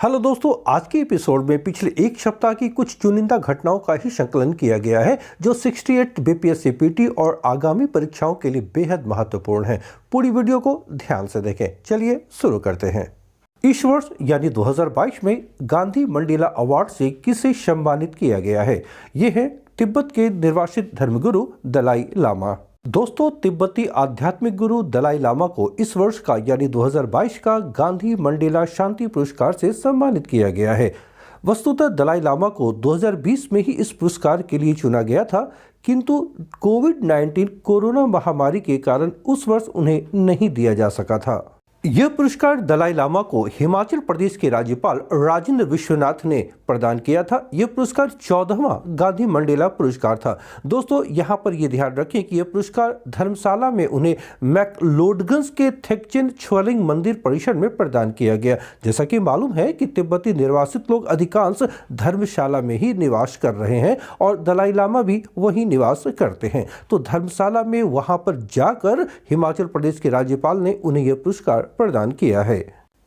Hello दोस्तों, आज के एपिसोड में पिछले एक सप्ताह की कुछ चुनिंदा घटनाओं का ही संकलन किया गया है जो 68 बीपीएससी पीटी और आगामी परीक्षाओं के लिए बेहद महत्वपूर्ण है। पूरी वीडियो को ध्यान से देखें। चलिए शुरू करते हैं। इस वर्ष यानी 2022 में गांधी मंडेला अवार्ड से किसे सम्मानित किया गया है? ये है तिब्बत के निर्वासित धर्मगुरु दलाई लामा। दोस्तों, तिब्बती आध्यात्मिक गुरु दलाई लामा को इस वर्ष का यानी 2022 का गांधी मंडेला शांति पुरस्कार से सम्मानित किया गया है। वस्तुतः दलाई लामा को 2020 में ही इस पुरस्कार के लिए चुना गया था, किंतु कोविड-19 कोरोना महामारी के कारण उस वर्ष उन्हें नहीं दिया जा सका था। यह पुरस्कार दलाई लामा को हिमाचल प्रदेश के राज्यपाल राजेंद्र विश्वनाथ ने प्रदान किया था। यह पुरस्कार 14वां गांधी मंडेला पुरस्कार था। दोस्तों, यहाँ पर यह ध्यान रखें कि यह पुरस्कार धर्मशाला में उन्हें मैक्लोडगंज के थेक्चेन छुएलिंग मंदिर परिसर में प्रदान किया गया। जैसा कि मालूम है कि तिब्बती निर्वासित लोग अधिकांश धर्मशाला में ही निवास कर रहे हैं और दलाई लामा भी वहीं निवास करते हैं। तो धर्मशाला में वहां पर जाकर हिमाचल प्रदेश के राज्यपाल ने उन्हें यह पुरस्कार प्रदान किया है।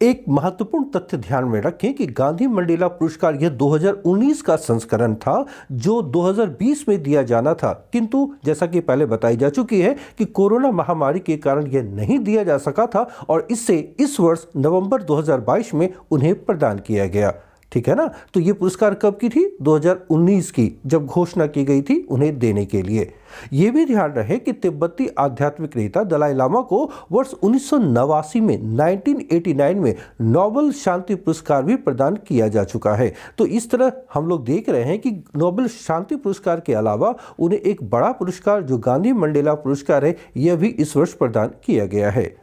एक महत्वपूर्ण तथ्य ध्यान में रखें कि गांधी मंडेला पुरस्कार यह 2019 का संस्करण था जो 2020 में दिया जाना था, किंतु जैसा कि पहले बताई जा चुकी है कि कोरोना महामारी के कारण यह नहीं दिया जा सका था और इससे इस वर्ष नवंबर 2022 में उन्हें प्रदान किया गया। ठीक है ना? तो ये पुरस्कार कब की थी? 2019 की, जब घोषणा की गई थी उन्हें देने के लिए। ये भी ध्यान रहे कि तिब्बती आध्यात्मिक नेता दलाई लामा को वर्ष 1989 में 1989 में नोबेल शांति पुरस्कार भी प्रदान किया जा चुका है। तो इस तरह हम लोग देख रहे हैं कि नोबेल शांति पुरस्कार के अलावा उन्हें एक बड़ा पुरस्कार जो गांधी मंडेला पुरस्कार है, यह भी इस वर्ष प्रदान किया गया है।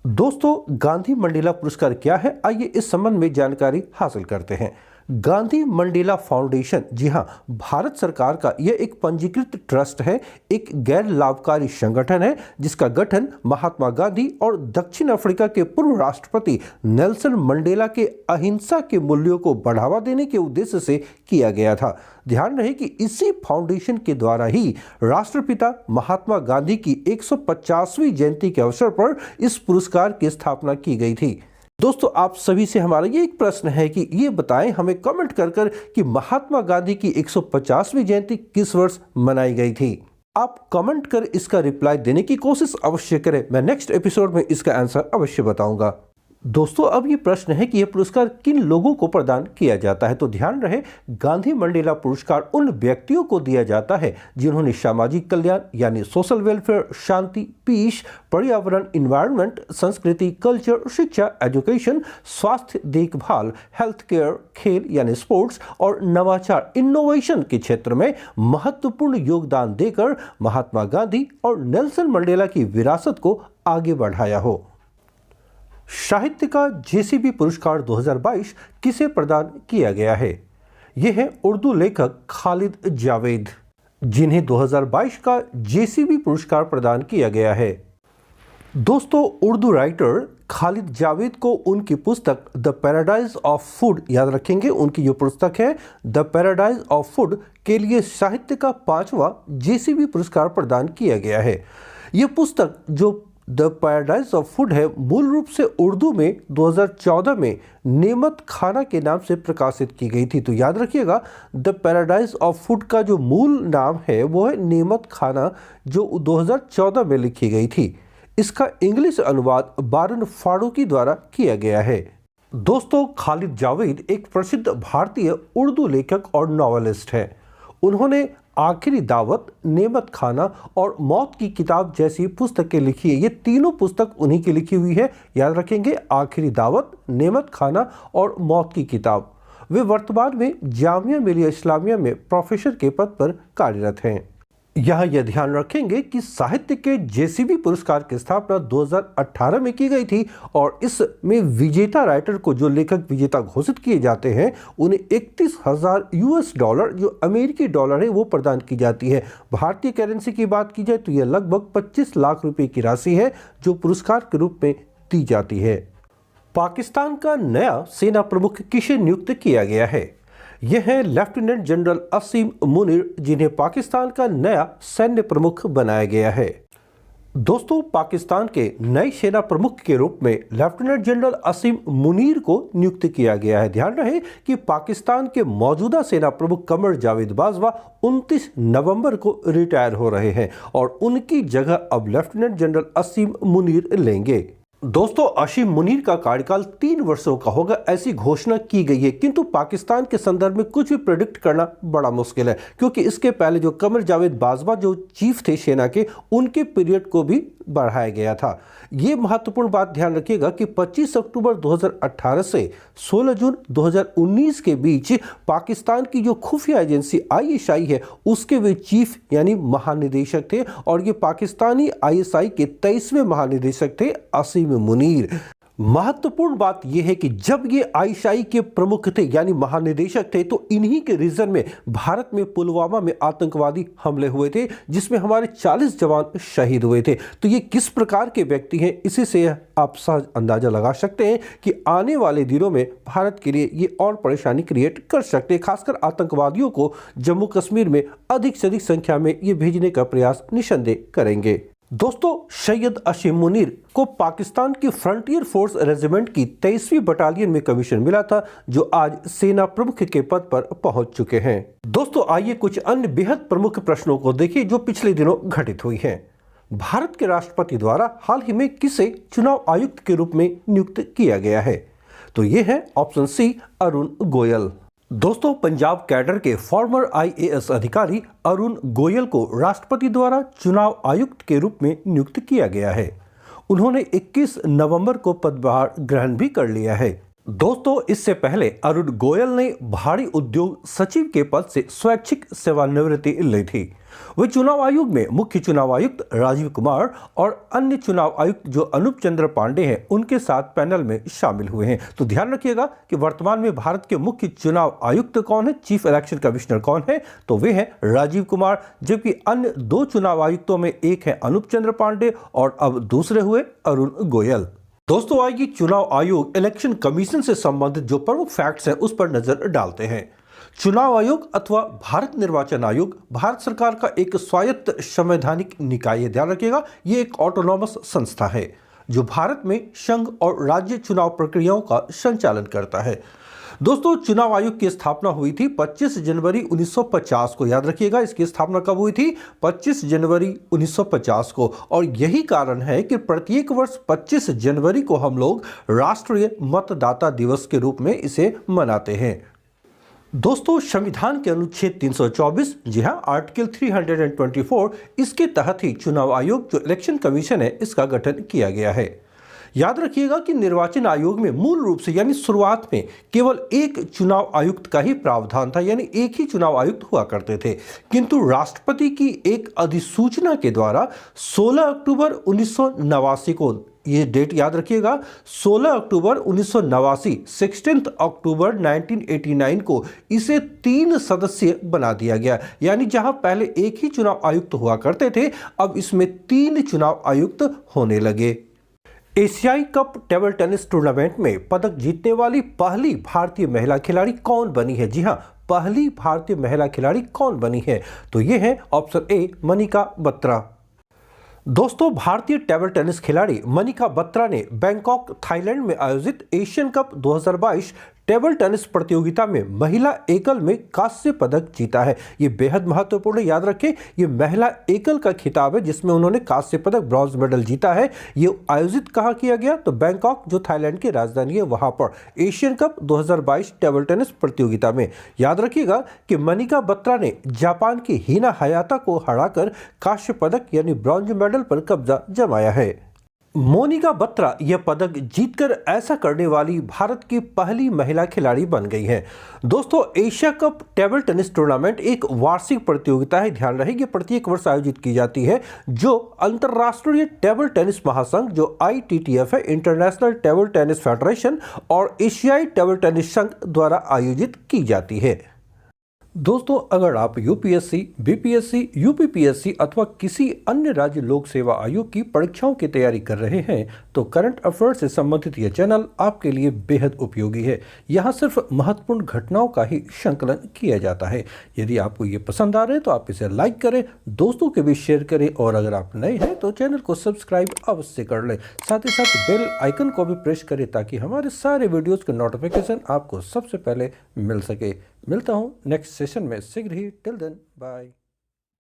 दोस्तों, गांधी मंडेला पुरस्कार क्या है? आइए इस संबंध में जानकारी हासिल करते हैं। गांधी मंडेला फाउंडेशन, जी हाँ, भारत सरकार का यह एक पंजीकृत ट्रस्ट है, एक गैर लाभकारी संगठन है जिसका गठन महात्मा गांधी और दक्षिण अफ्रीका के पूर्व राष्ट्रपति नेल्सन मंडेला के अहिंसा के मूल्यों को बढ़ावा देने के उद्देश्य से किया गया था। ध्यान रहे कि इसी फाउंडेशन के द्वारा ही राष्ट्रपिता महात्मा गांधी की 150वीं जयंती के अवसर पर इस पुरस्कार की स्थापना की गई थी। दोस्तों, आप सभी से हमारा ये एक प्रश्न है कि ये बताएं हमें कमेंट कर कि महात्मा गांधी की 150वीं जयंती किस वर्ष मनाई गई थी? आप कमेंट कर इसका रिप्लाई देने की कोशिश अवश्य करें। मैं नेक्स्ट एपिसोड में इसका आंसर अवश्य बताऊंगा। दोस्तों, अब ये प्रश्न है कि यह पुरस्कार किन लोगों को प्रदान किया जाता है? तो ध्यान रहे, गांधी मंडेला पुरस्कार उन व्यक्तियों को दिया जाता है जिन्होंने सामाजिक कल्याण यानी सोशल वेलफेयर, शांति, पीस, पर्यावरण, इन्वायरमेंट, संस्कृति, कल्चर, शिक्षा, एजुकेशन, स्वास्थ्य देखभाल, हेल्थ केयर, खेल यानी स्पोर्ट्स और नवाचार, इनोवेशन के क्षेत्र में महत्वपूर्ण योगदान देकर महात्मा गांधी और नेल्सन मंडेला की विरासत को आगे बढ़ाया हो। साहित्य का जेसीबी पुरस्कार 2022 किसे प्रदान किया गया है? यह है उर्दू लेखक खालिद जावेद, जिन्हें 2022 का जेसीबी पुरस्कार प्रदान किया गया है। दोस्तों, उर्दू राइटर खालिद जावेद को उनकी पुस्तक द पैराडाइज ऑफ फूड, याद रखेंगे उनकी जो पुस्तक है द पैराडाइज ऑफ फूड के लिए साहित्य का 5वां जेसीबी पुरस्कार प्रदान किया गया है। यह पुस्तक जो द पैराडाइज ऑफ फूड है, मूल रूप से उर्दू में 2014 में नेमत खाना के नाम से प्रकाशित की गई थी। तो याद रखिएगा, द पैराडाइज ऑफ फूड का जो मूल नाम है वो है नेमत खाना, जो 2014 में लिखी गई थी। इसका इंग्लिश अनुवाद बारन फारूकी द्वारा किया गया है। दोस्तों, खालिद जावेद एक प्रसिद्ध भारतीय उर्दू लेखक और नॉवेलिस्ट है। उन्होंने आखिरी दावत, नेमत खाना और मौत की किताब जैसी पुस्तकें लिखी है। ये तीनों पुस्तक उन्हीं की लिखी हुई है। याद रखेंगे, आखिरी दावत, नेमत खाना और मौत की किताब। वे वर्तमान में जामिया मिलिया इस्लामिया में प्रोफेसर के पद पर कार्यरत हैं। यहाँ यह ध्यान रखेंगे कि साहित्य के जेसीबी पुरस्कार की स्थापना 2018 में की गई थी और इसमें विजेता राइटर को, जो लेखक विजेता घोषित किए जाते हैं, उन्हें 31,000 यूएस डॉलर, जो अमेरिकी डॉलर है, वो प्रदान की जाती है। भारतीय करेंसी की बात की जाए तो यह लगभग 25 लाख रुपए की राशि है जो पुरस्कार के रूप में दी जाती है। पाकिस्तान का नया सेना प्रमुख किसे नियुक्त किया गया है? यह है लेफ्टिनेंट जनरल असीम मुनीर, जिन्हें पाकिस्तान का नया सैन्य प्रमुख बनाया गया है। दोस्तों, पाकिस्तान के नए सेना प्रमुख के रूप में लेफ्टिनेंट जनरल असीम मुनीर को नियुक्त किया गया है। ध्यान रहे कि पाकिस्तान के मौजूदा सेना प्रमुख कमर जावेद बाजवा 29 नवंबर को रिटायर हो रहे हैं और उनकी जगह अब लेफ्टिनेंट जनरल असीम मुनीर लेंगे। दोस्तों, असीम मुनीर का कार्यकाल 3 वर्षों का होगा, ऐसी घोषणा की गई है, किंतु पाकिस्तान के संदर्भ में कुछ भी प्रेडिक्ट करना बड़ा मुश्किल है, क्योंकि इसके पहले जो कमर जावेद बाजवा जो चीफ थे सेना के, उनके पीरियड को भी बढ़ाया गया था। ये महत्वपूर्ण बात ध्यान रखिएगा कि 25 अक्टूबर 2018 से 16 जून 2019 के बीच पाकिस्तान की जो खुफिया एजेंसी ISI है, उसके वे चीफ यानी महानिदेशक थे और ये पाकिस्तानी ISI के 23वें महानिदेशक थे असीम मुनीर। महत्वपूर्ण बात यह है कि जब ये ISI के प्रमुख थे यानी महानिदेशक थे, तो इन्हीं के रीजन में भारत में पुलवामा में आतंकवादी हमले हुए थे, जिसमें हमारे 40 जवान शहीद हुए थे। तो ये किस प्रकार के व्यक्ति हैं, इसी से आप सहज अंदाजा लगा सकते हैं कि आने वाले दिनों में भारत के लिए ये और परेशानी क्रिएट कर सकते हैं। खासकर आतंकवादियों को जम्मू कश्मीर में अधिक से अधिक संख्या में ये भेजने का प्रयास निस्संदेह करेंगे। दोस्तों, सैयद असीम मुनीर को पाकिस्तान की फ्रंटियर फोर्स रेजिमेंट की 23वीं बटालियन में कमीशन मिला था, जो आज सेना प्रमुख के पद पर पहुंच चुके हैं। दोस्तों, आइए कुछ अन्य बेहद प्रमुख प्रश्नों को देखिए जो पिछले दिनों घटित हुई हैं। भारत के राष्ट्रपति द्वारा हाल ही में किसे चुनाव आयुक्त के रूप में नियुक्त किया गया है? तो ये है ऑप्शन सी, अरुण गोयल। दोस्तों, पंजाब कैडर के फॉर्मर IAS अधिकारी अरुण गोयल को राष्ट्रपति द्वारा चुनाव आयुक्त के रूप में नियुक्त किया गया है। उन्होंने 21 नवंबर को पदभार ग्रहण भी कर लिया है। दोस्तों, इससे पहले अरुण गोयल ने भारी उद्योग सचिव के पद से स्वैच्छिक सेवानिवृत्ति ली थी। वे चुनाव आयोग में मुख्य चुनाव आयुक्त राजीव कुमार और अन्य चुनाव आयुक्त जो अनूप चंद्र पांडे हैं, उनके साथ पैनल में शामिल हुए हैं। तो ध्यान रखिएगा कि वर्तमान में भारत के मुख्य चुनाव आयुक्त कौन है, चीफ इलेक्शन कमिश्नर कौन है, तो वे हैं राजीव कुमार, जबकि अन्य 2 चुनाव आयुक्तों में एक है अनूप चंद्र पांडे और अब दूसरे हुए अरुण गोयल। दोस्तों, आइए चुनाव आयोग इलेक्शन कमीशन से संबंधित जो प्रमुख फैक्ट्स हैं उस पर नजर डालते हैं। चुनाव आयोग अथवा भारत निर्वाचन आयोग भारत सरकार का एक स्वायत्त संवैधानिक निकाय है। ध्यान रखिएगा, ये एक ऑटोनॉमस संस्था है जो भारत में संघ और राज्य चुनाव प्रक्रियाओं का संचालन करता है। दोस्तों, चुनाव आयोग की स्थापना हुई थी 25 जनवरी 1950 को। याद रखिएगा, इसकी स्थापना कब हुई थी? 25 जनवरी 1950 को। और यही कारण है कि प्रत्येक वर्ष 25 जनवरी को हम लोग राष्ट्रीय मतदाता दिवस के रूप में इसे मनाते हैं। दोस्तों, संविधान के अनुच्छेद 324, जी हाँ, आर्टिकल 324, इसके तहत ही चुनाव आयोग जो इलेक्शन कमीशन है, इसका गठन किया गया है। याद रखिएगा कि निर्वाचन आयोग में मूल रूप से यानी शुरुआत में केवल एक चुनाव आयुक्त का ही प्रावधान था, यानी एक ही चुनाव आयुक्त हुआ करते थे। किंतु राष्ट्रपति की एक अधिसूचना के द्वारा 16 अक्टूबर 1989 को, ये डेट याद रखिएगा, 16 अक्टूबर 1989, 16 अक्टूबर 1989 को इसे 3 सदस्यीय बना दिया गया। यानी जहां पहले एक ही चुनाव आयुक्त हुआ करते थे, अब इसमें 3 चुनाव आयुक्त होने लगे। एशियाई कप टेबल टेनिस टूर्नामेंट में पदक जीतने वाली पहली भारतीय महिला खिलाड़ी कौन बनी है? जी हां, पहली भारतीय महिला खिलाड़ी कौन बनी है? तो ये है ऑप्शन ए, मनिका बत्रा। दोस्तों, भारतीय टेबल टेनिस खिलाड़ी मनिका बत्रा ने बैंकॉक, थाईलैंड में आयोजित एशियन कप 2022 टेबल टेनिस प्रतियोगिता में महिला एकल में कांस्य पदक जीता है। ये बेहद महत्वपूर्ण है, याद रखें, ये महिला एकल का खिताब है जिसमें उन्होंने कांस्य पदक, ब्रॉन्ज मेडल जीता है। ये आयोजित कहाँ किया गया? तो बैंकॉक, जो थाईलैंड की राजधानी है, वहां पर एशियन कप 2022 टेबल टेनिस प्रतियोगिता में। याद रखिएगा कि मनिका बत्रा ने जापान की हिना हायाता को हराकर कांस्य पदक यानी ब्रॉन्ज मेडल पर कब्जा जमाया है। मोनिका बत्रा यह पदक जीतकर ऐसा करने वाली भारत की पहली महिला खिलाड़ी बन गई हैं। दोस्तों, Asia cup table tennis tournament एक वार्षिक प्रतियोगिता है, ध्यान रहे, कि प्रत्येक वर्ष आयोजित की जाती है, जो अंतर्राष्ट्रीय टेबल टेनिस महासंघ जो ITTF है, इंटरनेशनल टेबल टेनिस फेडरेशन, और एशियाई टेबल टेनिस संघ द्वारा आयोजित की जाती है। दोस्तों, अगर आप यूपीएससी, बीपीएससी, यूपीपीएससी अथवा किसी अन्य राज्य लोक सेवा आयोग की परीक्षाओं की तैयारी कर रहे हैं तो करंट अफेयर्स से संबंधित यह चैनल आपके लिए बेहद उपयोगी है। यहाँ सिर्फ महत्वपूर्ण घटनाओं का ही संकलन किया जाता है। यदि आपको ये पसंद आ रहे हैं तो आप इसे लाइक करें, दोस्तों के बीच शेयर करें और अगर आप नए हैं तो चैनल को सब्सक्राइब अवश्य कर लें। साथ ही साथ बेल आइकन को भी प्रेस करें ताकि हमारे सारे वीडियोज़ के नोटिफिकेशन आपको सबसे पहले मिल सके। मिलता हूँ नेक्स्ट सेशन में शीघ्र ही। Till then bye.